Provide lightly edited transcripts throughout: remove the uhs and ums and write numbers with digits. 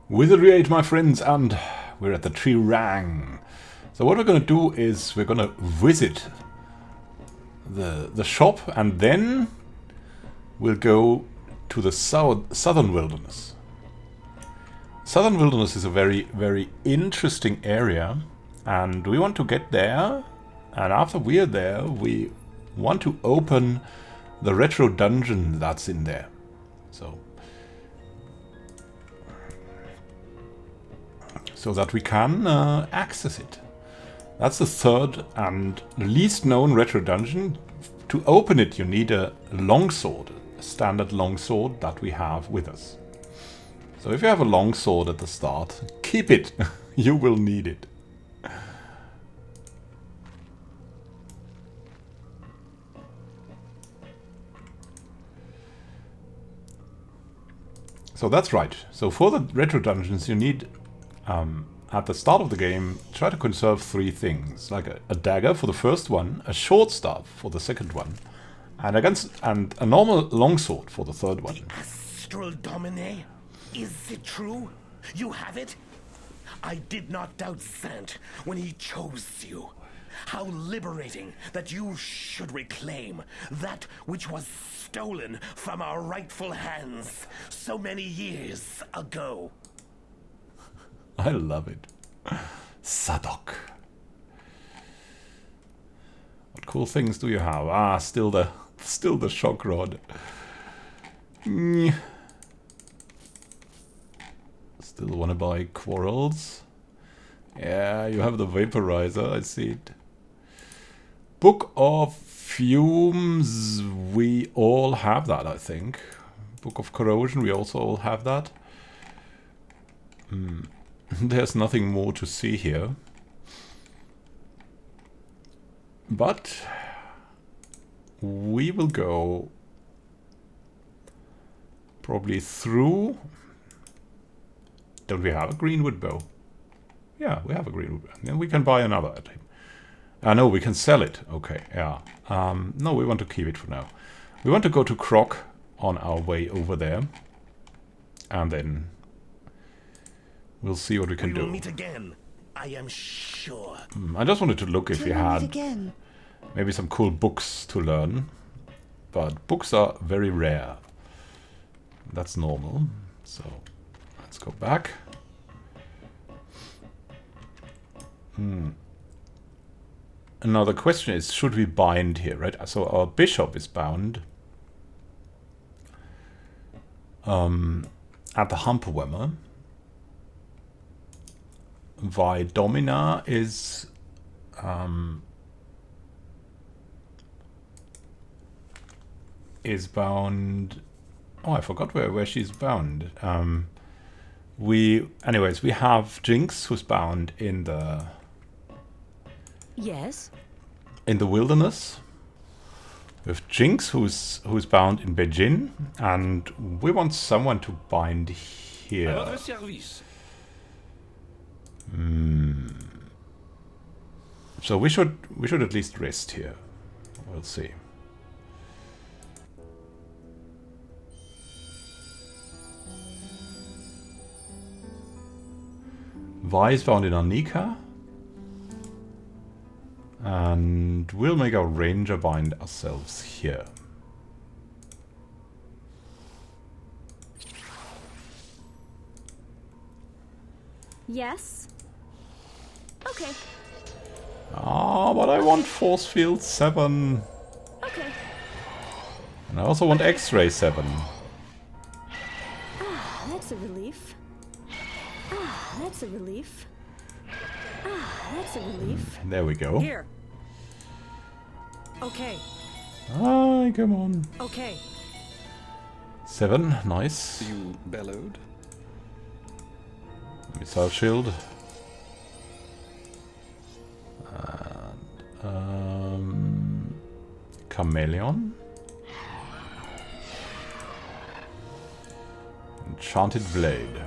Wizardry 8, my friends, and we're at the Tree-Rang. So what we're going to do is we're going to visit the shop, and then we'll go to the southern wilderness. Southern wilderness is a very, very interesting area, and we want to get there, and after we're there, we want to open the retro dungeon that's in there. So that we can access it. That's the third and least known retro dungeon. To open it, you need a longsword, a standard longsword that we have with us. So if you have a longsword at the start, keep it. You will need it. So that's right. So for the retro dungeons, you need at the start of the game, try to conserve 3 things, like a dagger for the first one, a short staff for the second one, and a normal longsword for the third one. The astral domine? Is it true? You have it? I did not doubt Sant when he chose you. How liberating that you should reclaim that which was stolen from our rightful hands so many years ago. I love it. Sadok. What cool things do you have? Ah, still the shock rod. Still want to buy quarrels. Yeah, you have the vaporizer, I see it. Book of Fumes, we all have that, I think. Book of Corrosion, we also all have that. There's nothing more to see here. But we will go probably through. Don't we have a greenwood bow? Yeah, we have a greenwood bow. Then we can buy another item. No, we can sell it. Okay, yeah. No, we want to keep it for now. We want to go to Croc on our way over there. And then we'll see what we can do. We will meet again, I am sure. I just wanted to look if you had maybe some cool books to learn. But books are very rare. That's normal. So let's go back. Now the question is, should we bind here, right? So our bishop is bound at the Humperwemmer. Vi Domina is bound. Oh, I forgot where she's bound. Anyways, we have Jinx, who's bound in the in the wilderness. We have Jinx, who's bound in Beijing, and we want someone to bind here. So we should at least rest here. We'll see. Vi is found in Arnica. And we'll make our Ranger bind ourselves here. Yes. Okay. Ah, but I want Force Field 7. Okay. And I also want X-Ray 7. Ah, that's a relief. Ah, that's a relief. Ah, that's a relief. There we go. Here. Okay. Ah, come on. Okay. 7, nice. You bellowed. Missile shield. And, Chameleon. Enchanted Blade.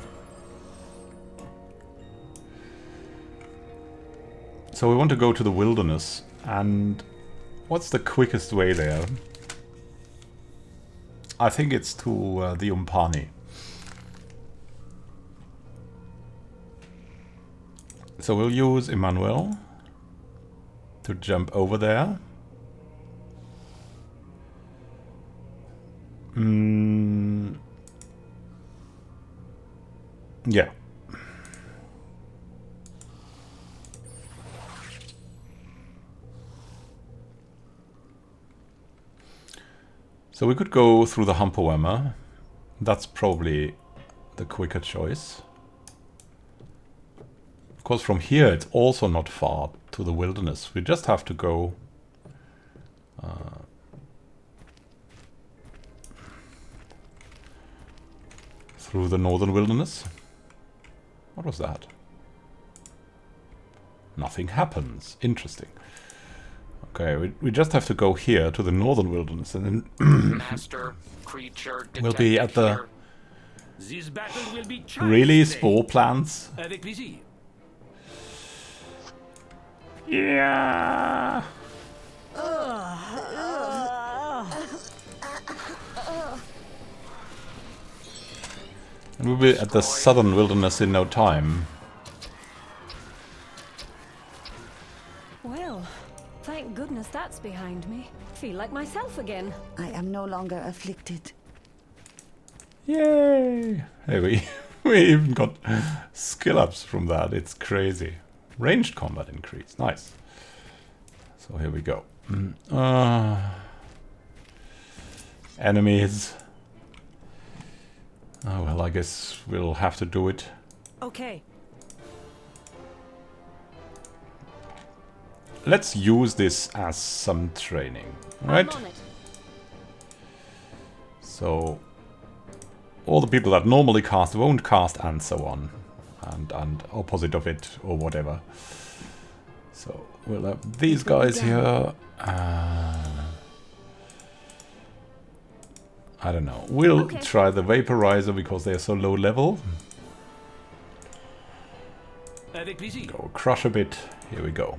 So we want to go to the wilderness, and what's the quickest way there? I think it's to the Umpani. So we'll use Emmanuel to jump over there. Yeah. So we could go through the Humperwhammer. That's probably the quicker choice. Of course, from here it's also not far to the wilderness. We just have to go through the northern wilderness. What was that? Nothing happens. Interesting. Okay, we just have to go here to the northern wilderness, and then Master, creature, we'll be at the This battle will be really child's spore plants. play. Avec plaisir. Yeah. And we'll be at the southern wilderness in no time. Well, thank goodness that's behind me. Feel like myself again. I am no longer afflicted. Yay! Hey, we even got skill ups from that. It's crazy. Ranged combat increase. Nice. So here we go. Enemies. Oh well, I guess we'll have to do it. Okay. Let's use this as some training, right? I'm on it. So all the people that normally cast won't cast, and so on, and opposite of it or whatever. So we'll have these guys here. I don't know. We'll try the vaporizer because they're so low level. Avec plaisir. Go crush a bit. Here we go.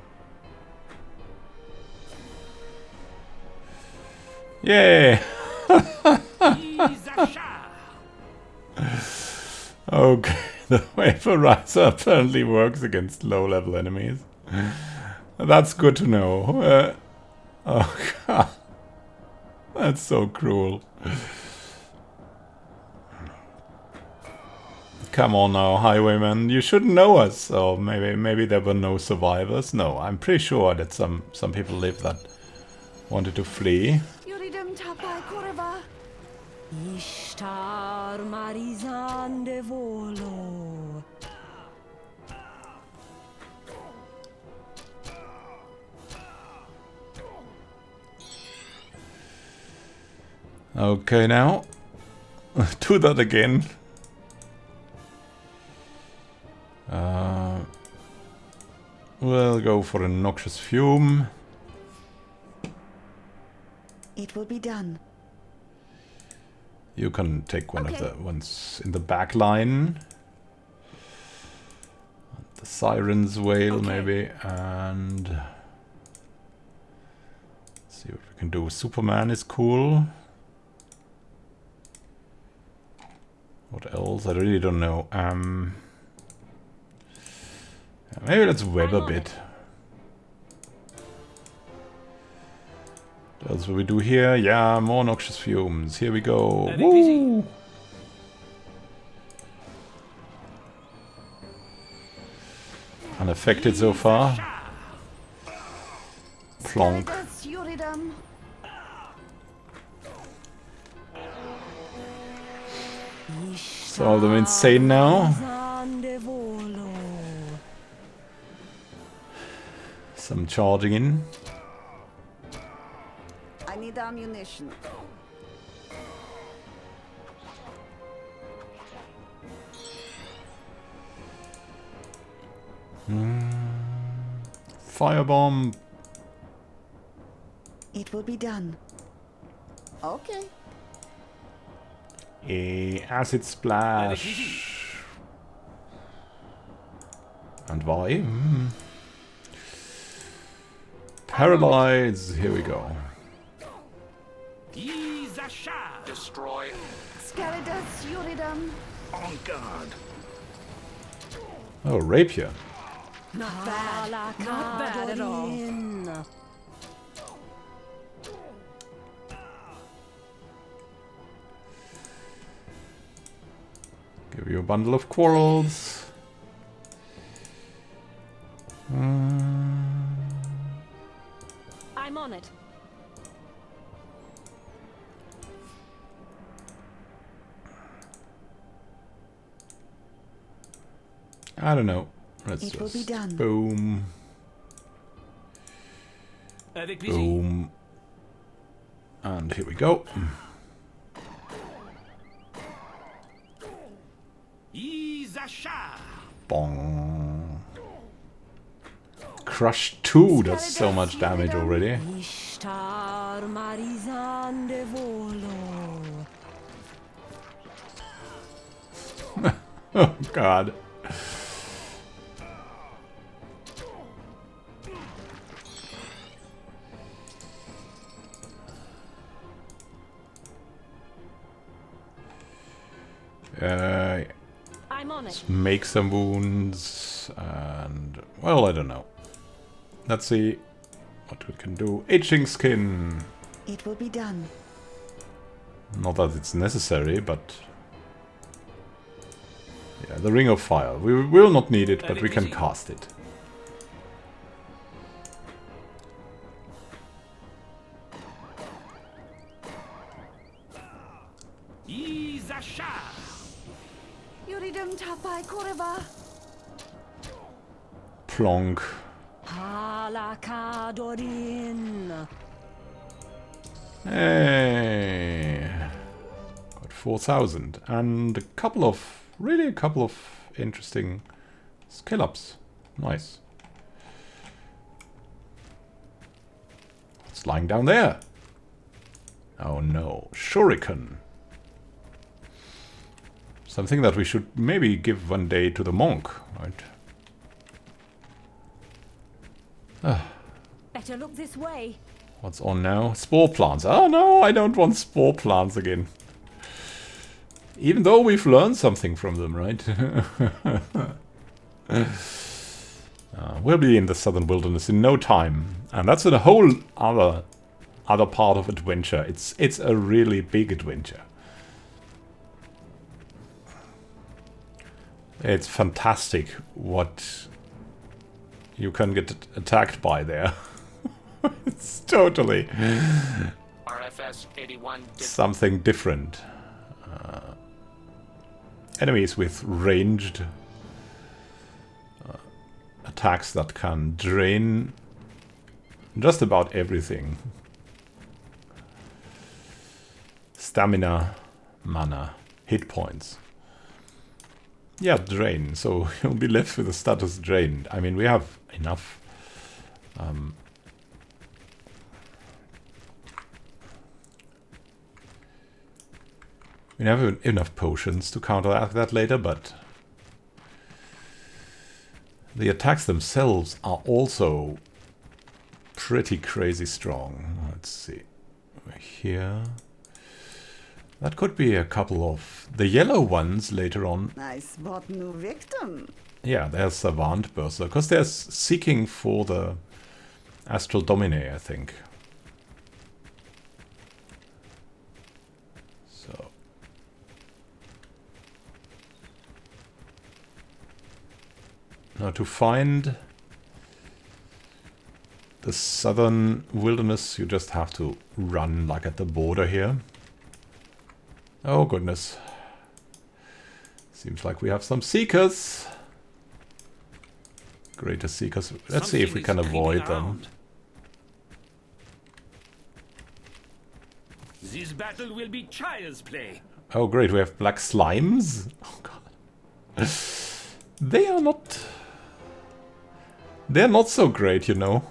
Yay! Okay, the vaporizer apparently works against low-level enemies. That's good to know. Oh god, that's so cruel. Come on now, Highwayman, you should know us. Or maybe there were no survivors. No, I'm pretty sure that some people lived that wanted to flee. Yuridum tapai koreva. Ishtar Marizan de Volo. Okay, now do that again. We'll go for a noxious fume. It will be done. You can take one of the ones in the back line. The Siren's Wail, maybe, and let's see what we can do. Superman is cool. What else? I really don't know. Maybe let's web a bit. What else will we do here? Yeah, more noxious fumes. Here we go. Woo! Unaffected so far. Plonk. Scaritas Yuridum. So they're insane now. Some charging in. I need ammunition. Firebomb. It will be done. Okay. Acid splash. And why? Paralyze. Here we go. Destroy. Scaritas Yuridum. On guard. Oh, rapier. Not bad. Not bad at all. Give you a bundle of quarrels. I'm on it. I don't know. Let's It will be just done. boom, Avec plaisir. boom, and here we go. Isacha. Bong. Crush 2 does so much damage already. Ishtar Marizan de Volo. Oh god. I'm on it. Make some wounds and well, I don't know. Let's see what we can do. Itching skin. It will be done. Not that it's necessary, but yeah, the Ring of Fire. We will not need it, but we can cast it. Isacha. Yuridum tapai koreva. Plonk. Halakadorin. Hey. Got 4,000 and a couple of interesting skill ups. Nice. It's lying down there. Oh no, Shuriken. Something that we should maybe give one day to the monk, right? Better look this way. What's on now? Spore plants. Oh no, I don't want spore plants again. Even though we've learned something from them, right? We'll be in the southern wilderness in no time. And that's a whole other part of adventure. It's a really big adventure. It's fantastic what you can get attacked by there. It's totally RFS 81 something different. Enemies with ranged attacks that can drain just about everything. Stamina, mana, hit points. Yeah, drain. So you'll be left with the status drained. I mean, we have enough. We have enough potions to counteract that later, but the attacks themselves are also pretty crazy strong. Let's see. Here. That could be a couple of the yellow ones later on. I spot new victim. Yeah, there's Savant Berserker, because they're seeking for the Astral Domine, I think. So. Now to find the southern wilderness, you just have to run like at the border here. Oh goodness. Seems like we have some seekers. Greater seekers. Let's see if we can avoid them. This battle will be child's play. Oh great, we have black slimes. Oh god. They're not so great, you know.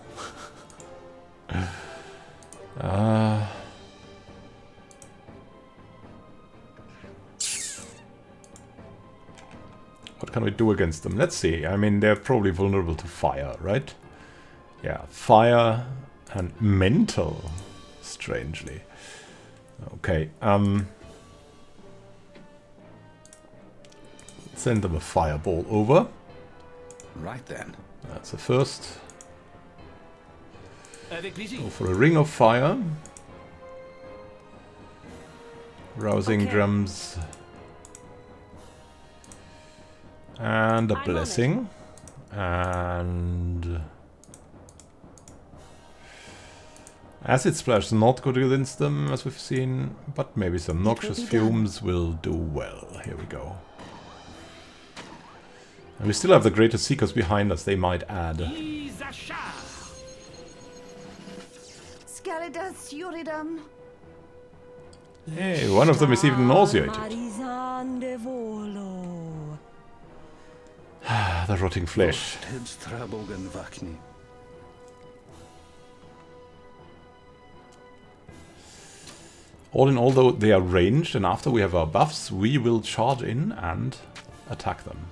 What can we do against them? Let's see. I mean, they're probably vulnerable to fire, right? Yeah, fire and mental, strangely. Okay, send them a fireball over. Right then. That's the first. Avec plaisir. Go for a ring of fire. Rousing Okay. drums. And a I'm on it. blessing. And acid splash is not good against them, as we've seen, but maybe some noxious be done. fumes will do well. Here we go. And we still have the Greater Seekers behind us. They might add. Izasha. Skeledas Yuridum. Hey, one of them is even nauseated. The rotting flesh. All in all, though, they are ranged, and after we have our buffs, we will charge in and attack them.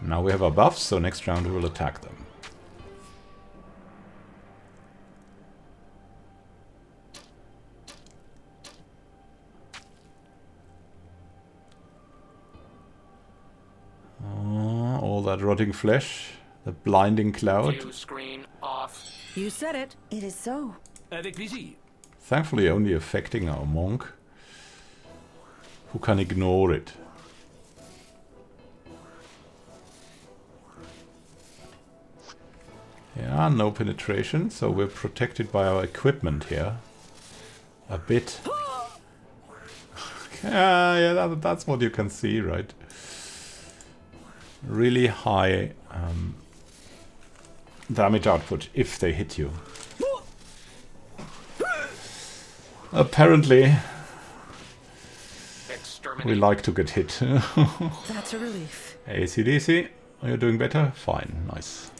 Now we have our buffs, so next round we will attack them. All that rotting flesh, the blinding cloud. View screen off. You said it. It is so. Avec plaisir. Thankfully only affecting our monk, who can ignore it. Yeah, no penetration, so we're protected by our equipment here. A bit. Yeah, that's what you can see, right? Really high damage output if they hit you. Apparently, Exterminate. we like to get hit. That's a relief. AC/DC, are you doing better? Fine, nice.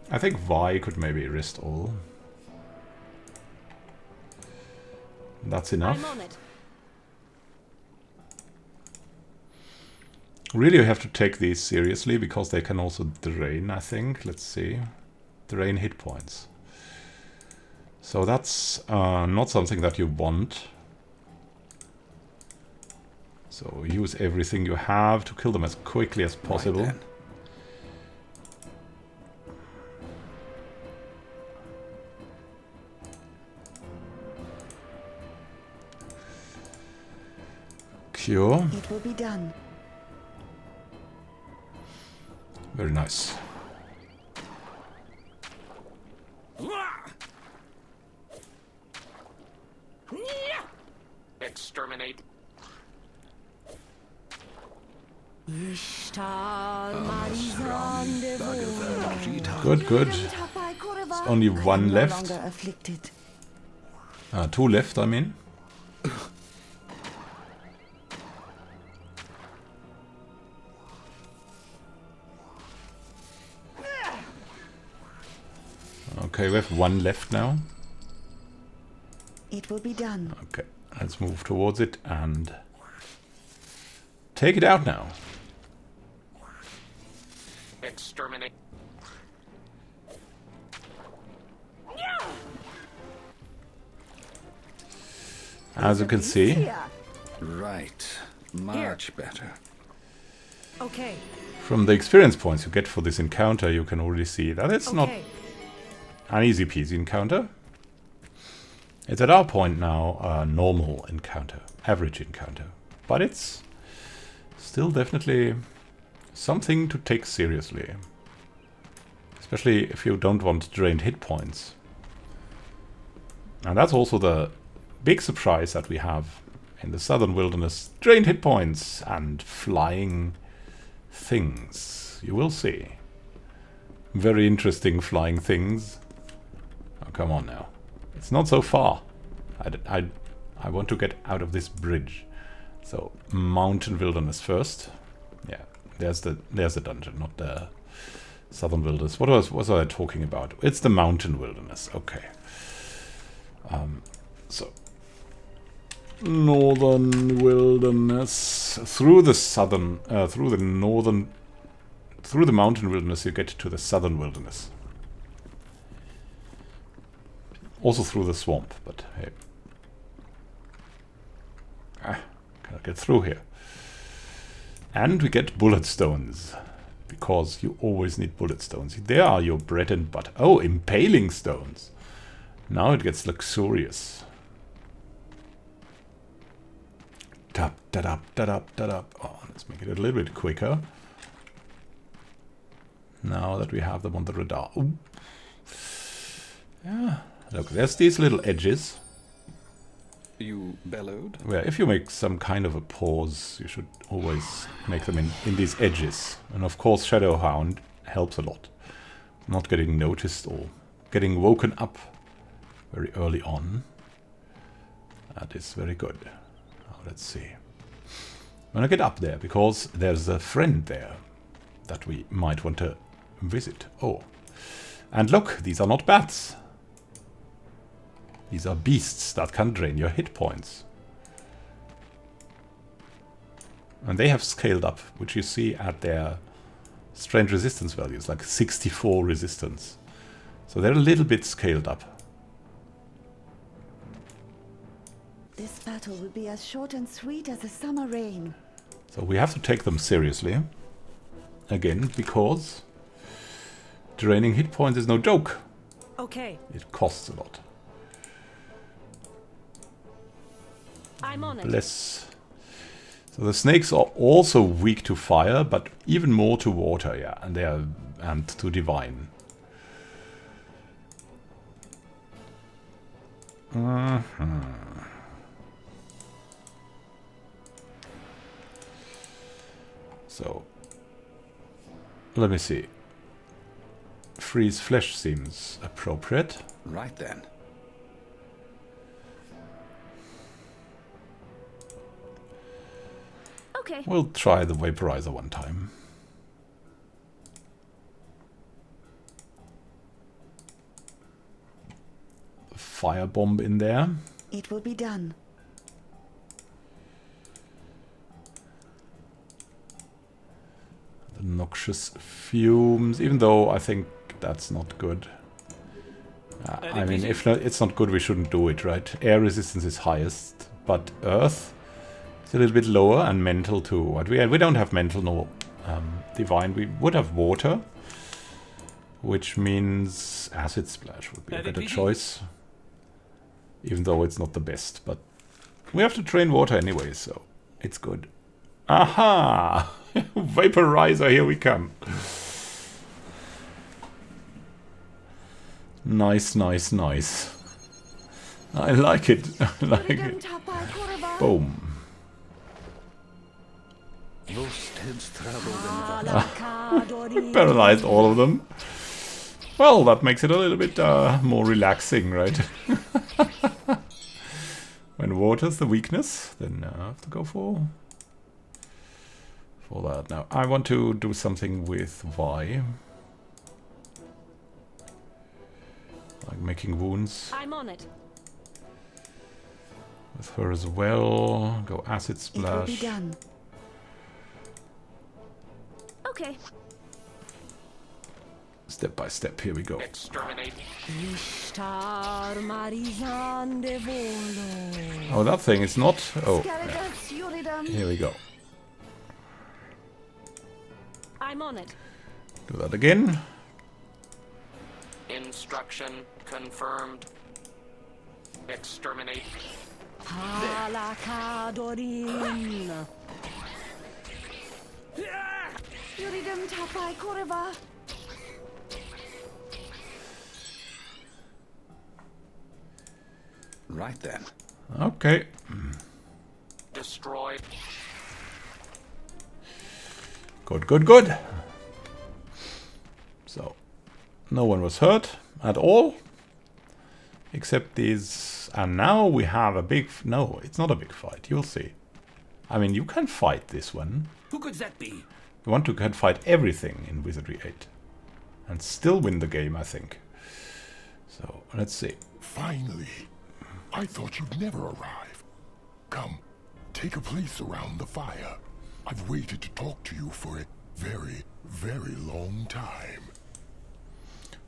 I think Vi could maybe rest all. That's enough. I'm on it. Really, you have to take these seriously because they can also drain, I think. Let's see. Drain hit points. So that's not something that you want. So use everything you have to kill them as quickly as possible. Right then. Cure. It will be done. Very nice. Exterminate. Good, good. Tapai Koreva. Only I am one no left. longer afflicted. Two left, I mean. Okay, we have one left now. It will be done. Okay, let's move towards it and take it out now. Exterminate. As you can see, Here. Right. Much better. Okay. from the experience points you get for this encounter, you can already see that it's not Okay. an easy peasy encounter. It's at our point now a normal encounter, average encounter. But it's still definitely something to take seriously. Especially if you don't want drained hit points. And that's also the big surprise that we have in the Southern Wilderness. Drained hit points and flying things. You will see. Very interesting flying things. Oh, come on now. It's not so far. I want to get out of this bridge. So, Mountain Wilderness first. Yeah, there's the dungeon, not the Southern Wilderness. What was I talking about? It's the Mountain Wilderness. Okay. So, Northern Wilderness through the southern, through the northern, through the Mountain Wilderness. You get to the Southern Wilderness. Also through the swamp, but hey. get through here. And we get bullet stones. Because you always need bullet stones. They are your bread and butter. Oh, impaling stones. Now it gets luxurious. Tap, da-dap, da-dap, da-dap. Oh, let's make it a little bit quicker. Now that we have them on the radar. Ooh. Yeah. Look, there's these little edges. You bellowed? Where if you make some kind of a pause, you should always make them in these edges. And of course Shadowhound helps a lot. Not getting noticed or getting woken up very early on. That is very good. Now let's see. I'm gonna get up there because there's a friend there that we might want to visit. Oh. And look, these are not bats. These are beasts that can drain your hit points. And they have scaled up, which you see at their strange resistance values, like 64 resistance. So they're a little bit scaled up. This battle will be as short and sweet as a summer rain. So we have to take them seriously. Again, because draining hit points is no joke. Okay, It costs a lot. I'm on it. Bless. So the snakes are also weak to fire, but even more to water, yeah, and to divine. So let me see. Freeze flesh seems appropriate. Right then. Okay. We'll try the vaporizer one time. Firebomb in there. It will be done. The noxious fumes, even though I think that's not good. I mean, if not, it's not good, we shouldn't do it, right? Air resistance is highest, but earth is a little bit lower, and mental too. We don't have mental nor divine. We would have water, which means acid splash would be a better choice. Even though it's not the best, but we have to train water anyway, so it's good. Aha! Vaporizer, here we come. Nice, nice, nice. I like it. I like it. Boom. Paralyzed all of them. Well, that makes it a little bit more relaxing, right? When water's the weakness, then I have to go for that. Now, I want to do something with Vi. Like making wounds. I'm on it. With her as well. Go acid splash. It will be done. Okay. Step by step, here we go. Exterminate. Oh, that thing is not... Oh, yeah. Here we go. I'm on it. Do that again. Instruction confirmed. Exterminate. Yuridum tapai koreva. Right then. Okay. Destroyed. Good, good, good. So, no one was hurt at all. Except these... And now we have a big... No, it's not a big fight. You'll see. I mean, you can fight this one. Who could that be? You can fight everything in Wizardry 8. And still win the game, I think. So, let's see. Finally. I thought you'd never arrive. Come, take a place around the fire. I've waited to talk to you for a very, very long time.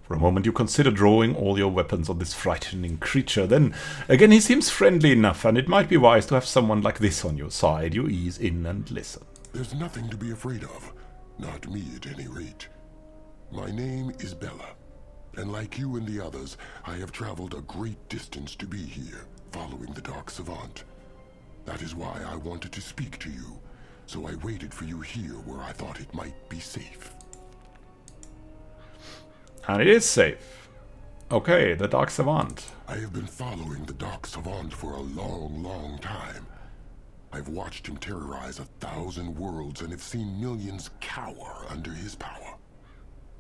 For a moment you consider drawing all your weapons on this frightening creature. Then again he seems friendly enough, and it might be wise to have someone like this on your side. You ease in and listen. There's nothing to be afraid of. Not me, at any rate. My name is Bella, and like you and the others, I have traveled a great distance to be here, following the Dark Savant. That is why I wanted to speak to you, so I waited for you here where I thought it might be safe. And it is safe. Okay, the Dark Savant. I have been following the Dark Savant for a long, long time. I've watched him terrorize 1,000 worlds and have seen millions cower under his power.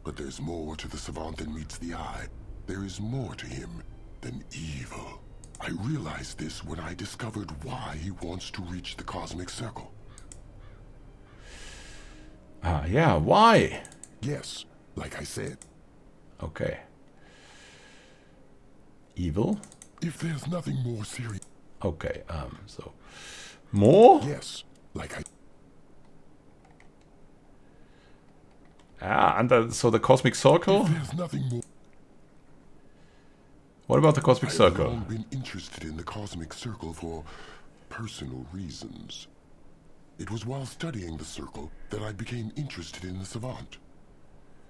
But there's more to the Savant than meets the eye. There is more to him than evil. I realized this when I discovered why he wants to reach the Cosmic Circle. Yeah, why? Yes, like I said. Okay. Evil? If there's nothing more serious... Okay, so... More? Yes, like I... And so the Cosmic Circle? If there's nothing more... What about the Cosmic Circle? I've long been interested in the Cosmic Circle for personal reasons. It was while studying the Circle that I became interested in the Savant.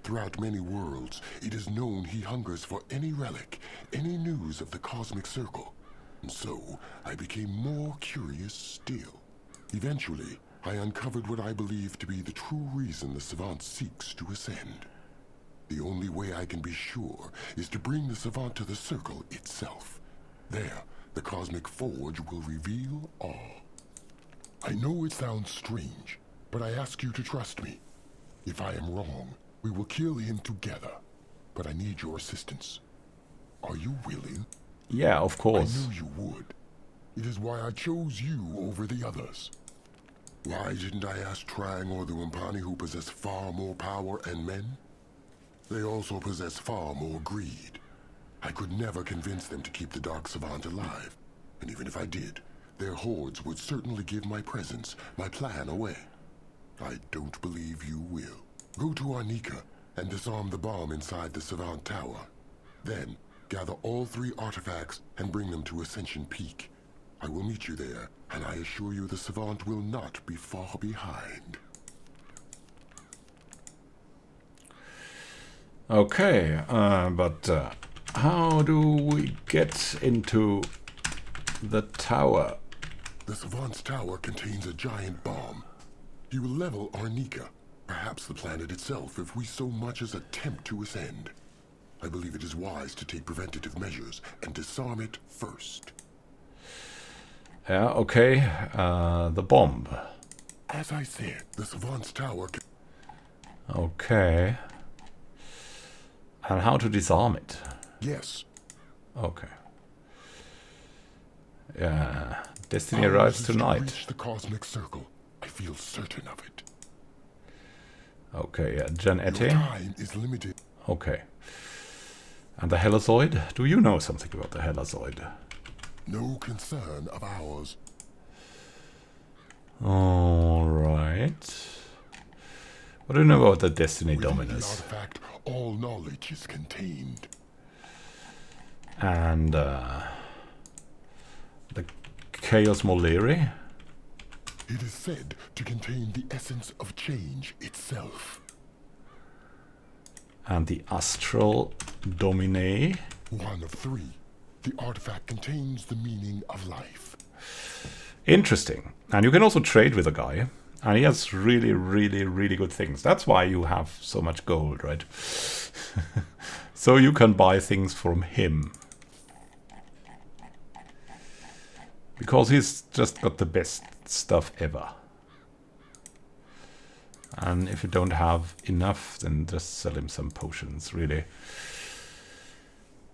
Throughout many worlds, it is known he hungers for any relic, any news of the Cosmic Circle. And so, I became more curious still. Eventually, I uncovered what I believe to be the true reason the Savant seeks to ascend. The only way I can be sure is to bring the Savant to the Circle itself. There, the Cosmic Forge will reveal all. I know it sounds strange, but I ask you to trust me. If I am wrong, we will kill him together, but I need your assistance. Are you willing? Yeah, of course. I knew you would. It is why I chose you over the others. Why didn't I ask Trang or the Wimpani, who possess far more power and men? They also possess far more greed. I could never convince them to keep the Dark Savant alive, and even if I did, their hordes would certainly give my presence, my plan away. I don't believe you will. Go to Arnica and disarm the bomb inside the Savant Tower. Then, gather all 3 artifacts and bring them to Ascension Peak. I will meet you there, and I assure you the Savant will not be far behind. Okay, but how do we get into the tower? The Savant's tower contains a giant bomb. He will level Arnica, perhaps the planet itself, if we so much as attempt to ascend. I believe it is wise to take preventative measures and disarm it first. Yeah, okay, the bomb. As I said, the Savant's tower... Okay. And how to disarm it? Yes. Okay. Yeah, Destiny arrives tonight. To reach the Cosmic Circle. I feel certain of it. Okay, yeah, Gen Your Ete. time is limited. Okay. And the Helazoid? Do you know something about the Helazoid? No concern of ours. Alright. What do you know about the Destiny Within Dominus? the artifact, all knowledge is contained. And the Chaos Moleri? It is said to contain the essence of change itself. And the Astral Domine? One of 3. The artifact contains the meaning of life. Interesting. And you can also trade with a guy. And he has really, really, really good things. That's why you have so much gold, right? So you can buy things from him. Because he's just got the best stuff ever. And if you don't have enough, then just sell him some potions, really.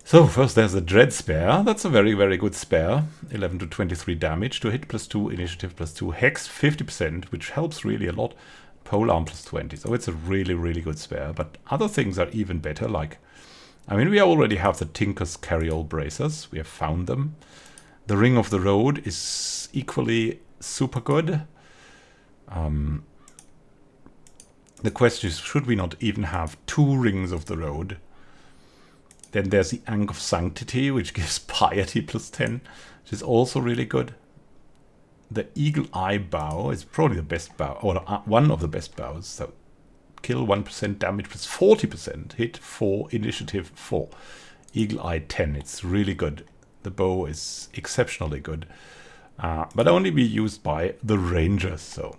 So first there's the Dread Spear. That's a very, very good spear. 11 to 23 damage to hit +2, initiative +2, hex 50%, which helps really a lot. Polearm +20. So it's a really, really good spear. But other things are even better, like... I mean, we already have the Tinker's Carryall Bracers. We have found them. The Ring of the Road is equally super good. The question is, should we not even have 2 Rings of the Road? Then there's the Ankh of Sanctity, which gives Piety +10, which is also really good. The Eagle Eye Bow is probably the best bow, or one of the best bows. So kill 1% damage plus 40%, hit 4, initiative 4. Eagle Eye 10, it's really good. The bow is exceptionally good, but only be used by the Rangers. So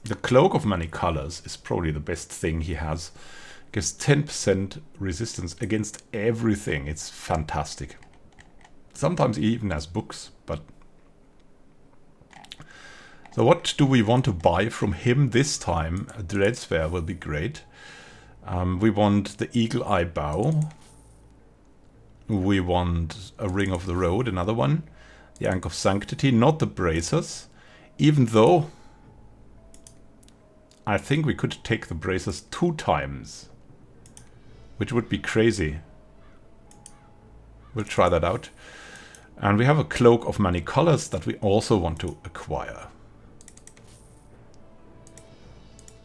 the Cloak of Many Colors is probably the best thing he has. Gives 10% resistance against everything. It's fantastic. Sometimes he even has books, but... So what do we want to buy from him this time? A Dread Sphere will be great. We want the Eagle Eye Bow. We want a Ring of the Road, another one. The Ankh of Sanctity, not the Bracers. Even though I think we could take the Bracers 2 times. Which would be crazy. We'll try that out. And we have a Cloak of Many Colors that we also want to acquire.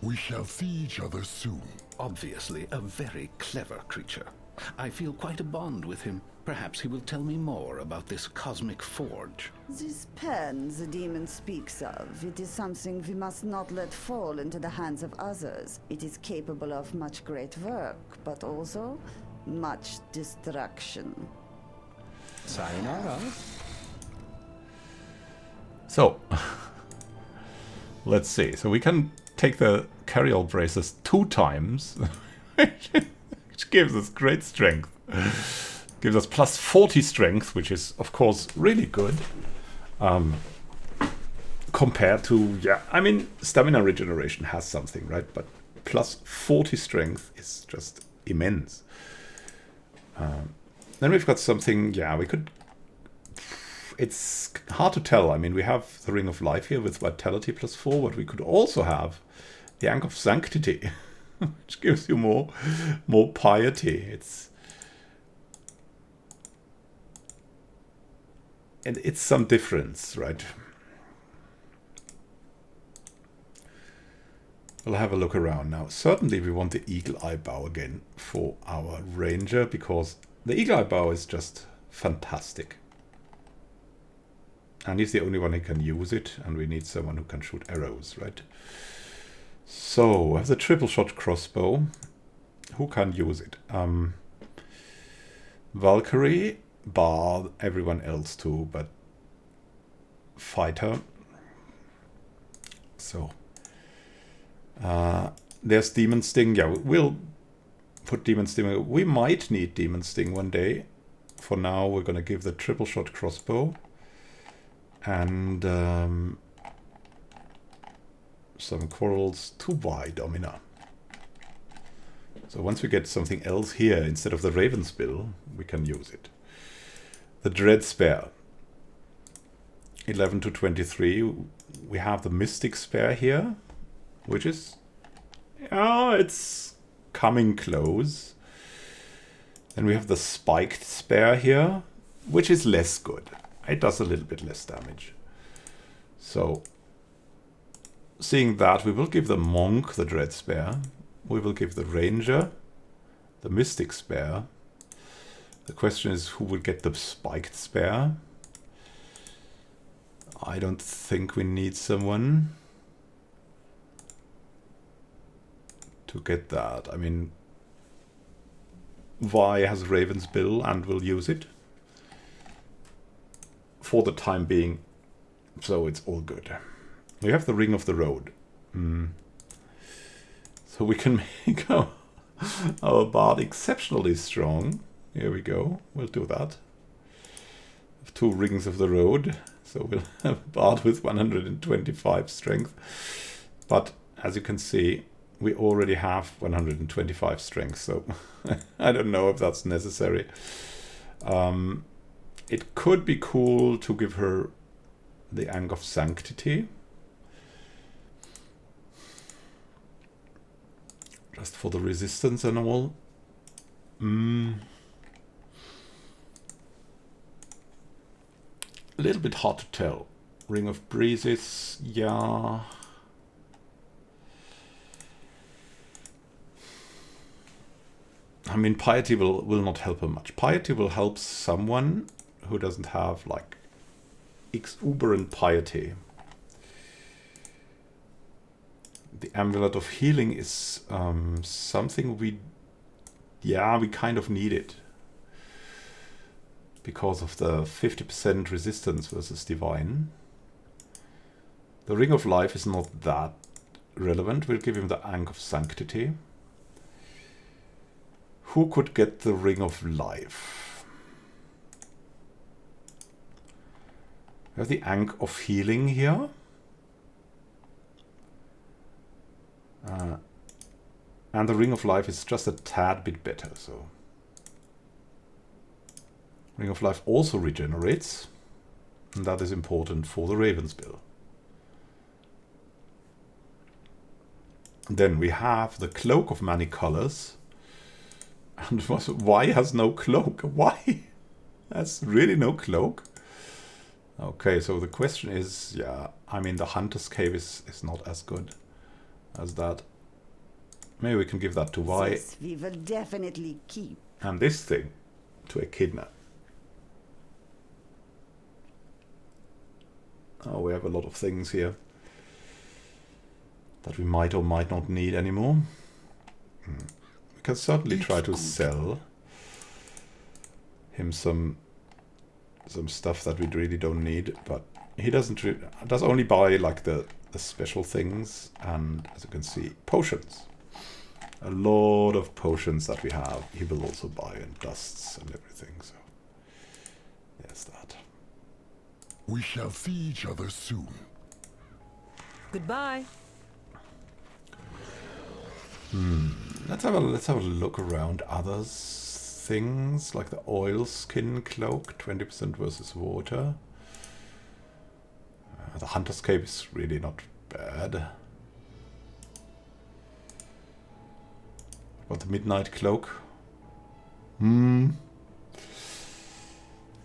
We shall see each other soon. Obviously a very clever creature. I feel quite a bond with him. Perhaps he will tell me more about this cosmic forge. This pen the demon speaks of, it is something we must not let fall into the hands of others. It is capable of much great work, but also much destruction. Sayonara. So, let's see. So we can take the Carriol Bracers 2 times, which gives us great strength. Gives us plus 40 strength, which is, of course, really good. Compared to, yeah, I mean, stamina regeneration has something, right? But plus 40 strength is just immense. Then we've got something, yeah, we could... It's hard to tell. I mean, we have the Ring of Life here with Vitality plus 4, but we could also have the Ankh of Sanctity, which gives you more piety. It's some difference, right? We'll have a look around now. Certainly we want the Eagle Eye Bow again for our Ranger, because the Eagle Eye Bow is just fantastic. And he's the only one who can use it, and we need someone who can shoot arrows, right? So, we have the triple shot crossbow. Who can use it? Valkyrie, Bard, everyone else too, but fighter. So, there's Demon Sting. Yeah, we'll put Demon Sting. We might need Demon Sting one day. For now, we're going to give the triple shot crossbow. And some quarrels to buy Domina. So once we get something else here instead of the Raven's Bill, we can use it. The Dread Spare. 11 to 23. We have the Mystic Spare here, which is... Oh, it's coming close. Then we have the Spiked Spare here, which is less good. It does a little bit less damage. So, seeing that, we will give the Monk the Dread Spare. We will give the Ranger the Mystic Spare. The question is, who will get the Spiked Spare? I don't think we need someone to get that. I mean, Vi has Raven's Bill and will use it for the time being, so it's all good. We have the Ring of the Road. So we can make our Bard exceptionally strong. Here we go. We'll do that. 2 Rings of the Road. So we'll have a Bard with 125 strength. But as you can see, we already have 125 strength. So I don't know if that's necessary. It could be cool to give her the Ankh of Sanctity. Just for the resistance and all. A little bit hard to tell. Ring of Breezes, yeah. I mean, piety will not help her much. Piety will help someone who doesn't have, like, exuberant piety. The amulet of healing is something we kind of need it. Because of the 50% resistance versus divine. The ring of life is not that relevant. We'll give him the Ankh of Sanctity. Who could get the ring of life? We have the Ankh of healing here. And the ring of life is just a tad bit better, so. Ring of life also regenerates. And that is important for the Raven's bill. Then we have the Cloak of Many Colors. And why has no cloak? Why? That's really no cloak. Okay, so the question is, yeah, I mean the Hunter's Cave is not as good as that. Maybe we can give that to Y. This we will definitely keep. And this thing to Echidna. Oh, we have a lot of things here that we might or might not need anymore. We can certainly try to sell him some stuff that we really don't need, but he does only buy like the special things, and as you can see, potions. A lot of potions that we have he will also buy, and dusts and everything, so there's that. We shall see each other soon. Goodbye. Let's have a look around other things, like the oil skin cloak, 20% versus water. The Hunter's Cape is really not bad. What, the Midnight Cloak?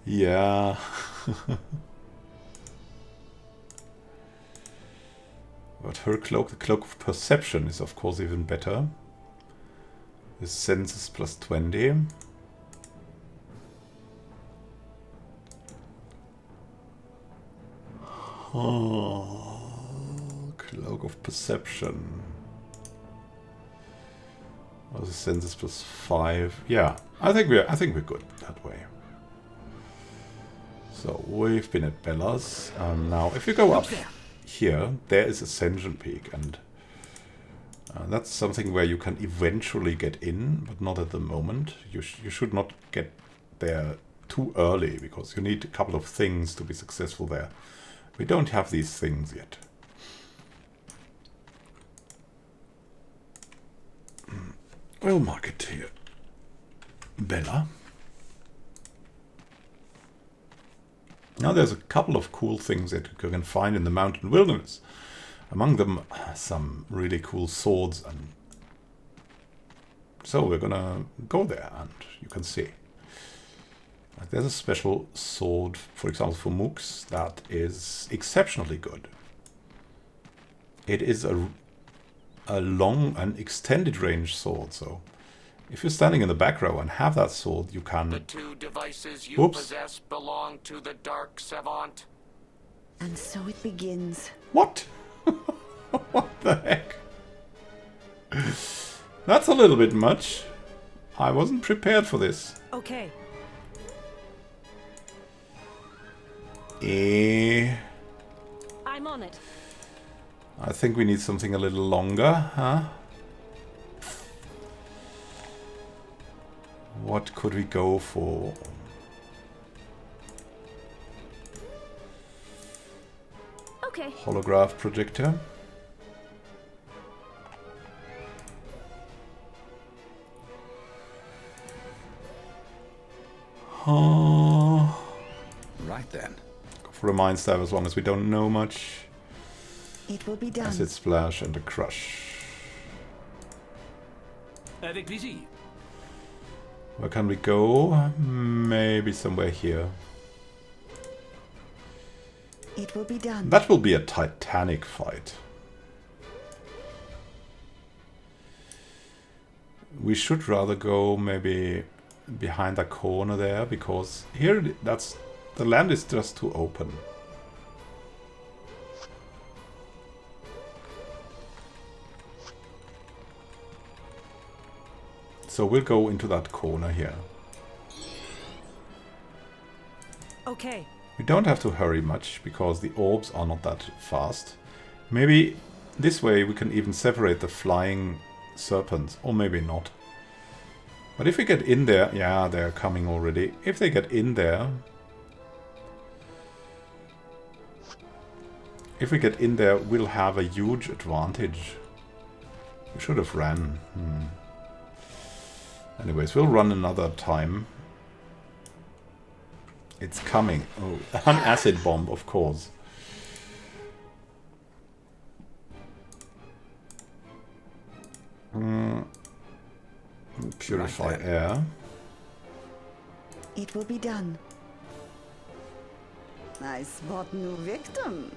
Yeah. But her cloak, the Cloak of Perception, is of course even better. The senses plus 20. Oh, Cloak of Perception. Oh, the senses plus 5. Yeah, I think we're good that way. So we've been at Bella's. Now, if you go up here, there is Ascension Peak, and that's something where you can eventually get in, but not at the moment. You should not get there too early, because you need a couple of things to be successful there. We don't have these things yet. We'll mark it here. Bella. Now there's a couple of cool things that you can find in the mountain wilderness. Among them, some really cool swords, and so we're gonna go there, and you can see. Like, there's a special sword, for example, for mooks that is exceptionally good. It is a long and extended range sword, so if you're standing in the back row and have that sword, you can... The two devices you possess belong to the Dark Savant. And so it begins. What? What the heck? That's a little bit much. I wasn't prepared for this. Okay. I'm on it. I think we need something a little longer, huh? What could we go for? Okay. Holograph projector. Right then. Go for a Mind Stab as long as we don't know much. It will be done. Acid Splash and a Crush. Avec plaisir. Where can we go? Maybe somewhere here. It will be done. That will be a titanic fight. we should rather go maybe behind a corner there, because here the land is just too open. So we'll go into that corner here. Okay. We don't have to hurry much, because the orbs are not that fast. Maybe this way we can even separate the flying serpents, or maybe not. But if we get in there... Yeah, they're coming already. If they get in there... If we get in there, we'll have a huge advantage. We should have ran. Anyways, we'll run another time. It's coming. Oh, an acid bomb, of course. Purify Right air. It will be done. I spot new victim.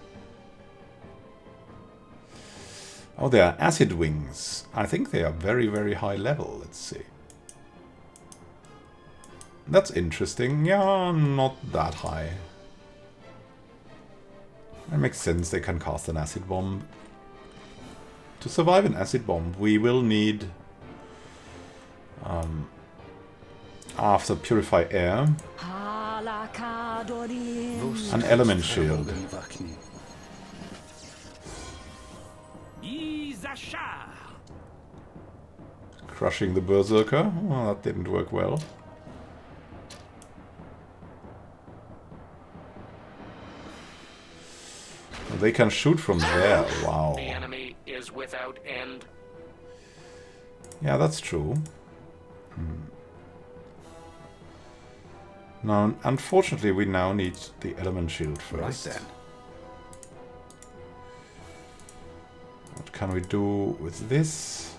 Oh, they are acid wings. I think they are very, very high level. Let's see. That's interesting. Yeah, not that high. That makes sense. They can cast an acid bomb. To survive an acid bomb, we will need... after Purify Air, an Element Shield. Crushing the Berserker. Oh, that didn't work well. They can shoot from there. Wow. The enemy is without end. Yeah, that's true. Now, unfortunately, we now need the Element Shield first. Right then. What can we do with this?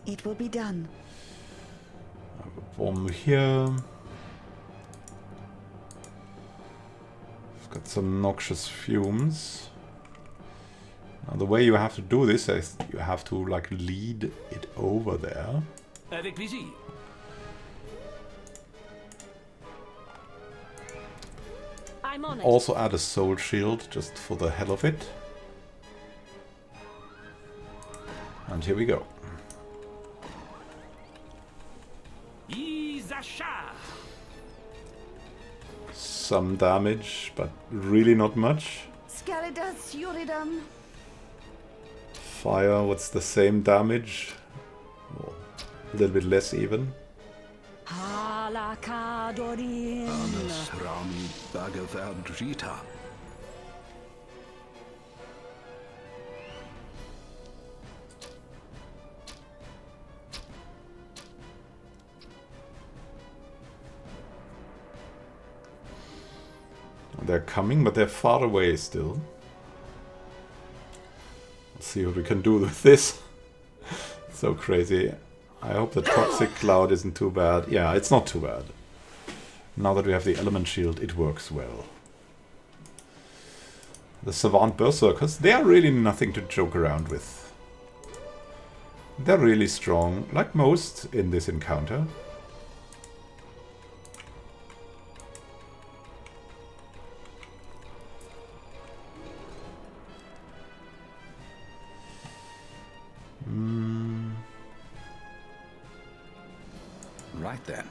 It will be done. Bomb here. Got some noxious fumes. Now the way you have to do this is you have to like lead it over there. Avec plaisir. I'm on it. Also add a soul shield just for the hell of it. And here we go. Some damage, but really not much. Scaridas Uridum. Fire, what's the same damage? Oh, a little bit less even. Anas Ram Bhagavad-gita. They're coming, but they're far away still. Let's see what we can do with this. So crazy. I hope the toxic cloud isn't too bad. Yeah, it's not too bad. Now that we have the element shield, it works well. The Savant Berserkers, they are really nothing to joke around with. They're really strong, like most in this encounter. Right then.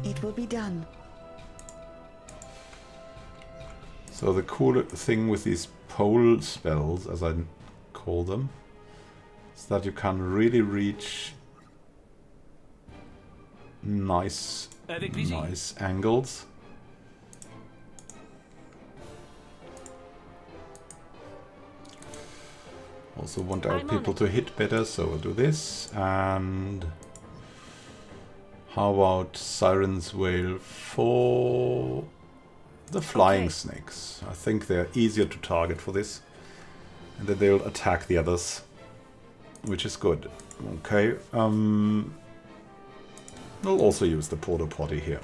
It will be done. So the cool thing with these pole spells, as I call them, is that you can really reach nice angles. Also want our people to hit better, so we'll do this, and How about Siren's Wail for the flying Okay. snakes? I think they're easier to target for this. And then they'll attack the others, which is good. Okay. We'll also use the porta potty here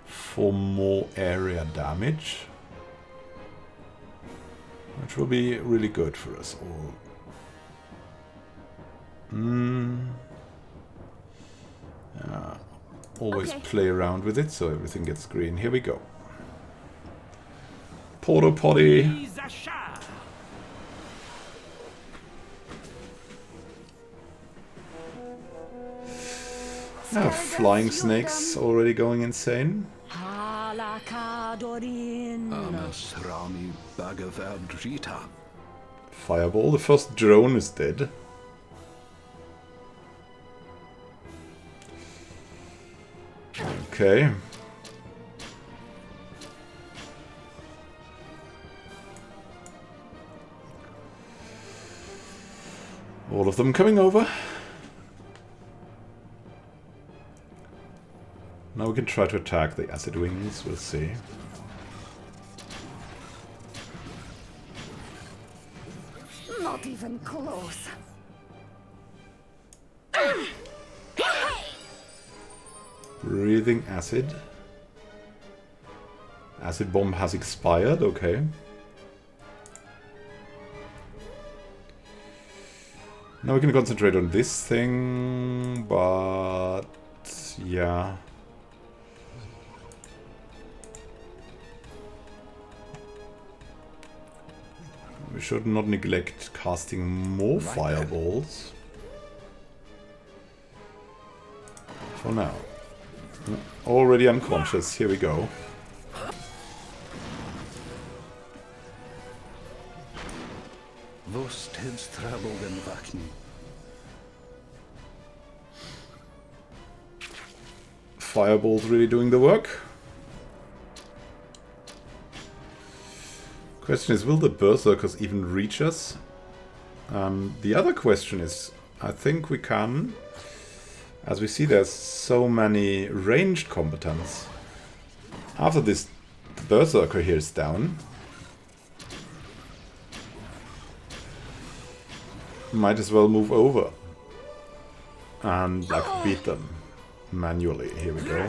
for more area damage, which will be really good for us all. Always Okay. play around with it so everything gets green. Here we go. Porta potty. Zasha. Flying snakes already going insane. Halakadorin. Amasrami Bhagavadgita. Fireball. The first drone is dead. Okay. All of them coming over. Now we can try to attack the acid wings, we'll see. Not even close. Breathing acid. Acid bomb has expired, okay. Now we can concentrate on this thing, but yeah. We should not neglect casting more fireballs. For now. Already unconscious, here we go. Fireball's really doing the work. Question is, will the berserkers even reach us? The other question is, I think we can. As we see, there's so many ranged combatants. After this berserker here is down, might as well move over and like beat them manually. Here we go.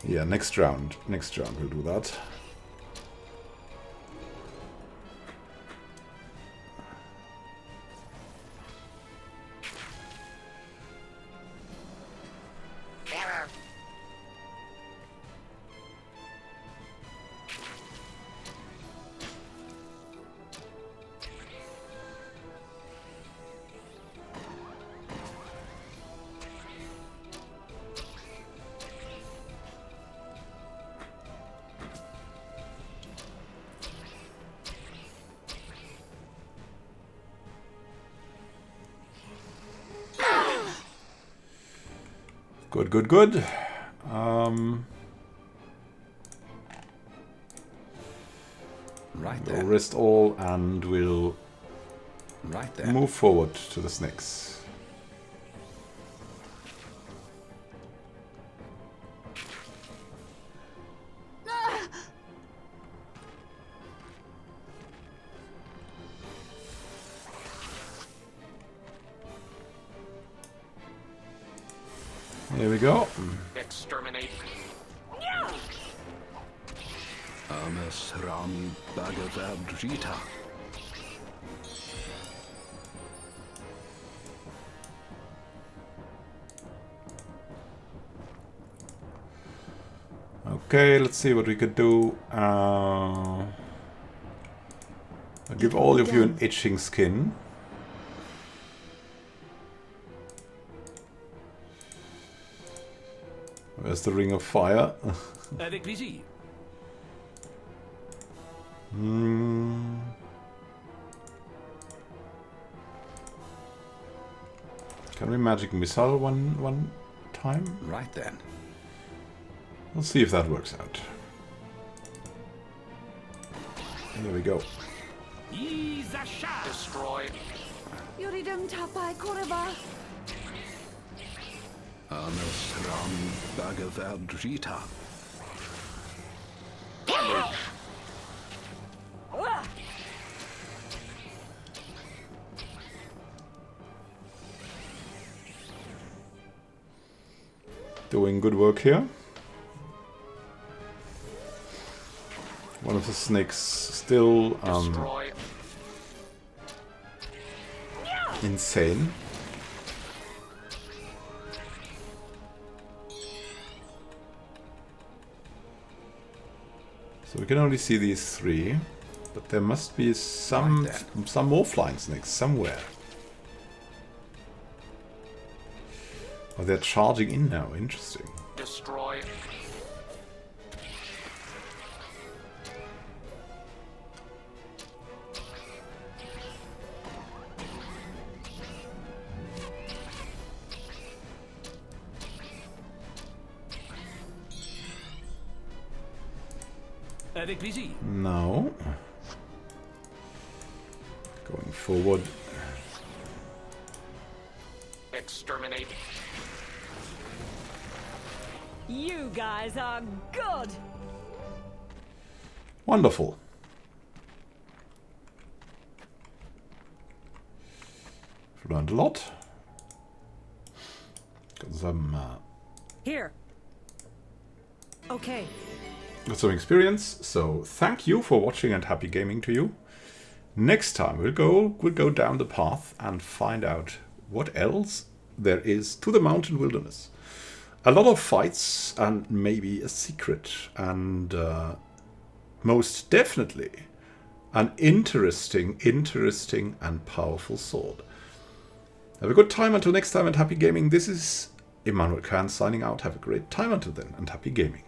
Yeah, next round we'll do that. Good. Right We'll there. rest all and we'll Right there. move forward to the snakes. Here we go. Exterminate. Amasrami Bhagavadgita. Okay, let's see what we could do. I'll give all of you an itching skin. Where's the ring of fire? Avec plaisir. Can we magic missile one time? Right then. We'll see if that works out. Here we go. Zasha. Destroy. Yuridum tapai koreva. Anasram Bhagavadgita. Doing good work here. One of the snakes still Destroy. insane. So we can only see these three, but there must be some more flying snakes somewhere. Oh, they're charging in now. Interesting. Destroy. Avec plaisir. Now, going forward. Exterminate. You guys are good. Wonderful. We've learned a lot. Got some. Here. Okay. Got some experience. So thank you for watching and happy gaming to you. Next time we'll go down the path and find out what else there is to the mountain wilderness. A lot of fights and maybe a secret, and most definitely an interesting and powerful sword. Have a good time until next time and happy gaming. This is Immanuel Khan signing out. Have a great time until then and happy gaming.